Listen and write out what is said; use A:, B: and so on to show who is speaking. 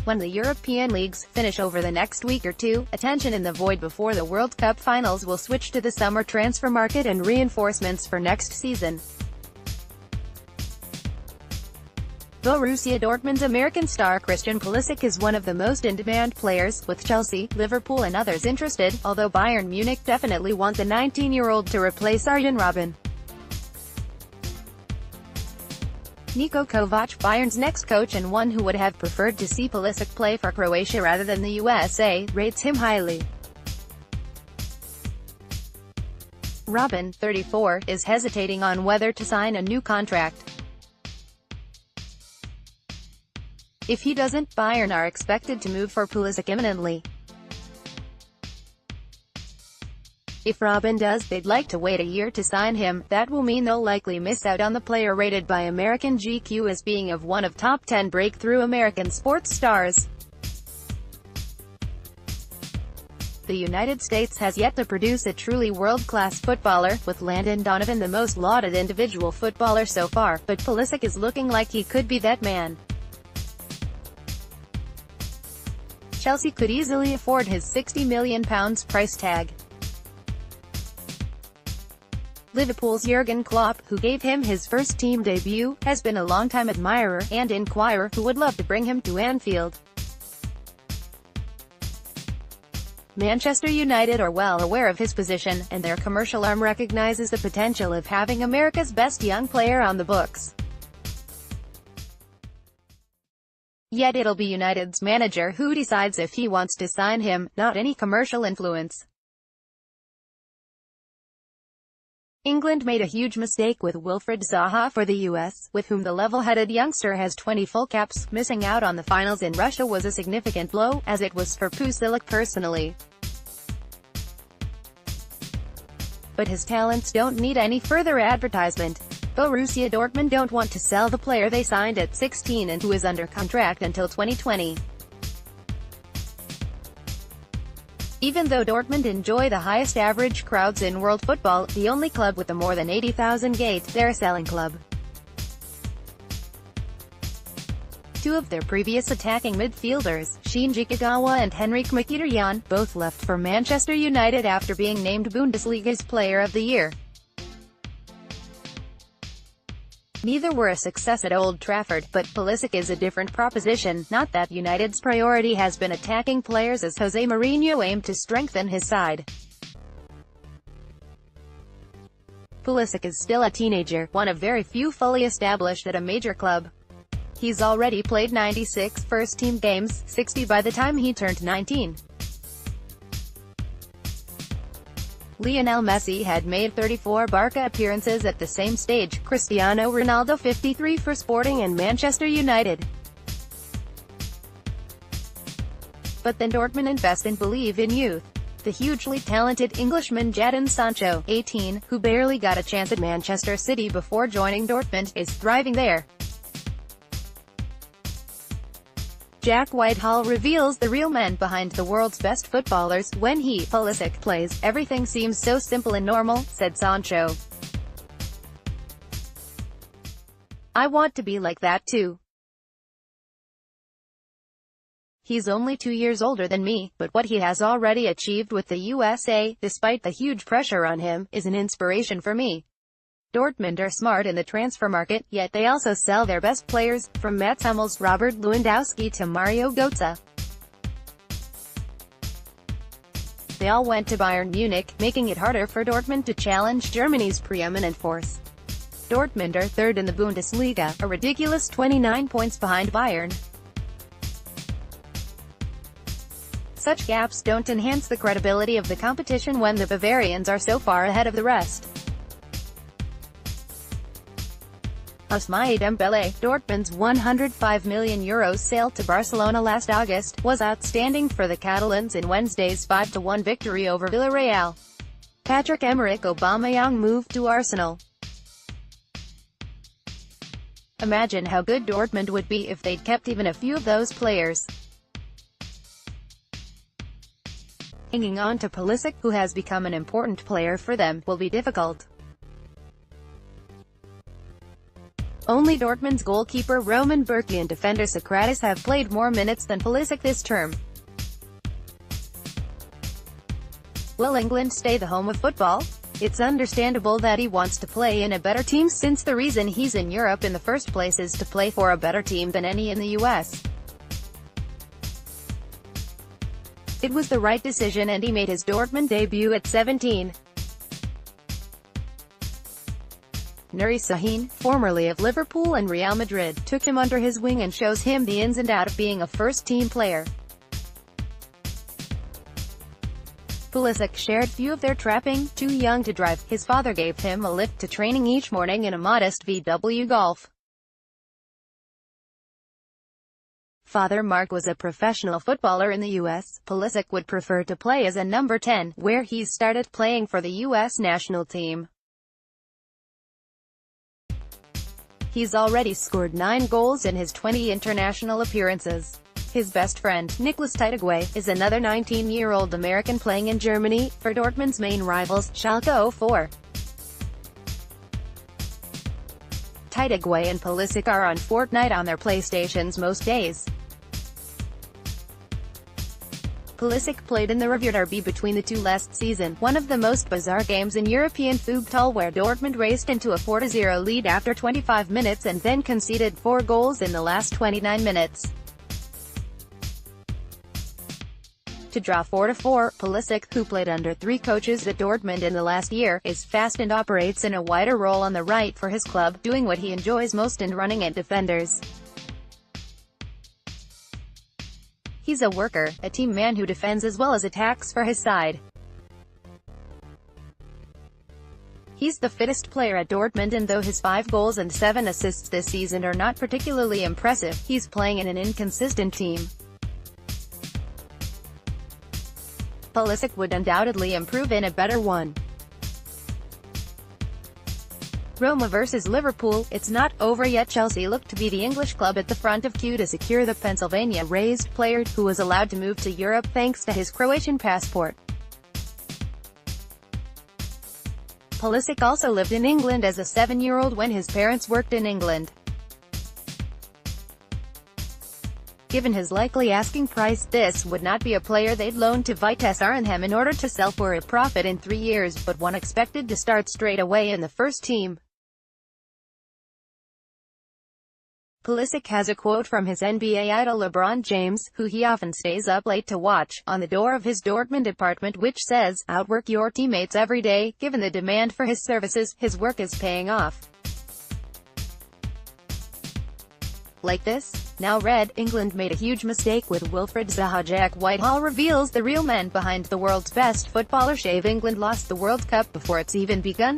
A: When the European leagues finish over the next week or two, attention in the void before the World Cup finals will switch to the summer transfer market and reinforcements for next season. Borussia Dortmund's American star Christian Pulisic is one of the most in-demand players, with Chelsea, Liverpool and others interested, although Bayern Munich definitely want the 19-year-old to replace Arjen Robben. Niko Kovač, Bayern's next coach and one who would have preferred to see Pulisic play for Croatia rather than the USA, rates him highly. Robben, 34, is hesitating on whether to sign a new contract. If he doesn't, Bayern are expected to move for Pulisic imminently. If Robben does, they'd like to wait a year to sign him. That will mean they'll likely miss out on the player rated by American GQ as being of one of top 10 breakthrough American sports stars. The United States has yet to produce a truly world-class footballer, with Landon Donovan the most lauded individual footballer so far, but Pulisic is looking like he could be that man. Chelsea could easily afford his £60 million price tag. Liverpool's Jurgen Klopp, who gave him his first team debut, has been a longtime admirer and inquirer who would love to bring him to Anfield. Manchester United are well aware of his position, and their commercial arm recognizes the potential of having America's best young player on the books. Yet it'll be United's manager who decides if he wants to sign him, not any commercial influence. England made a huge mistake with Wilfried Zaha for the US, with whom the level-headed youngster has 20 full caps. Missing out on the finals in Russia was a significant blow, as it was for Pulisic personally. But his talents don't need any further advertisement. Borussia Dortmund don't want to sell the player they signed at 16 and who is under contract until 2020. Even though Dortmund enjoy the highest average crowds in world football, the only club with a more than 80,000 gate, they're a selling club. Two of their previous attacking midfielders, Shinji Kagawa and Henrik Mkhitaryan, both left for Manchester United after being named Bundesliga's Player of the Year. Neither were a success at Old Trafford, but Pulisic is a different proposition. Not that United's priority has been attacking players, as Jose Mourinho aimed to strengthen his side. Pulisic is still a teenager, one of very few fully established at a major club. He's already played 96 first-team games, 60 by the time he turned 19. Lionel Messi had made 34 Barca appearances at the same stage, Cristiano Ronaldo 53 for Sporting and Manchester United. But then Dortmund invest and believe in youth. The hugely talented Englishman Jadon Sancho, 18, who barely got a chance at Manchester City before joining Dortmund, is thriving there. Jack Whitehall reveals the real men behind the world's best footballers. When he, Pulisic, plays, everything seems so simple and normal, said Sancho. I want to be like that too. He's only 2 years older than me, but what he has already achieved with the USA, despite the huge pressure on him, is an inspiration for me. Dortmund are smart in the transfer market, yet they also sell their best players, from Mats Hummels, Robert Lewandowski to Mario Götze. They all went to Bayern Munich, making it harder for Dortmund to challenge Germany's preeminent force. Dortmund are third in the Bundesliga, a ridiculous 29 points behind Bayern. Such gaps don't enhance the credibility of the competition when the Bavarians are so far ahead of the rest. Ousmane Dembele, Dortmund's €105 million sale to Barcelona last August, was outstanding for the Catalans in Wednesday's 5-1 victory over Villarreal. Pierre-Emerick Aubameyang moved to Arsenal. Imagine how good Dortmund would be if they'd kept even a few of those players. Hanging on to Pulisic, who has become an important player for them, will be difficult. Only Dortmund's goalkeeper Roman Bürki and defender Socrates have played more minutes than Pulisic this term. Will England stay the home of football? It's understandable that he wants to play in a better team, since the reason he's in Europe in the first place is to play for a better team than any in the US. It was the right decision and he made his Dortmund debut at 17. Nuri Sahin, formerly of Liverpool and Real Madrid, took him under his wing and shows him the ins and outs of being a first-team player. Pulisic shared few of their trapping. Too young to drive, his father gave him a lift to training each morning in a modest VW Golf. Father Mark was a professional footballer in the US. Pulisic would prefer to play as a number 10, where he started playing for the US national team. He's already scored 9 goals in his 20 international appearances. His best friend, Nicolas Teitegui, is another 19-year-old American playing in Germany, for Dortmund's main rivals, Schalke 04. Teitegui and Pulisic are on Fortnite on their PlayStations most days. Pulisic played in the Review Derby between the two last season, one of the most bizarre games in European football, where Dortmund raced into a 4-0 lead after 25 minutes and then conceded 4 goals in the last 29 minutes. To draw 4-4, Pulisic, who played under 3 coaches at Dortmund in the last year, is fast and operates in a wider role on the right for his club, doing what he enjoys most in running at defenders. He's a worker, a team man who defends as well as attacks for his side. He's the fittest player at Dortmund, and though his 5 goals and 7 assists this season are not particularly impressive, he's playing in an inconsistent team. Pulisic would undoubtedly improve in a better one. Roma vs Liverpool. It's not over yet. Chelsea looked to be the English club at the front of queue to secure the Pennsylvania-raised player, who was allowed to move to Europe thanks to his Croatian passport. Pulisic also lived in England as a 7-year-old when his parents worked in England. Given his likely asking price, this would not be a player they'd loan to Vitesse Arnhem in order to sell for a profit in 3 years, but one expected to start straight away in the first team. Pulisic has a quote from his NBA idol LeBron James, who he often stays up late to watch, on the door of his Dortmund apartment, which says, "Outwork your teammates every day." Given the demand for his services, his work is paying off. Like this? Now read, England made a huge mistake with Wilfried Zaha. Jack Whitehall reveals the real men behind the world's best footballer. England lost the World Cup before it's even begun.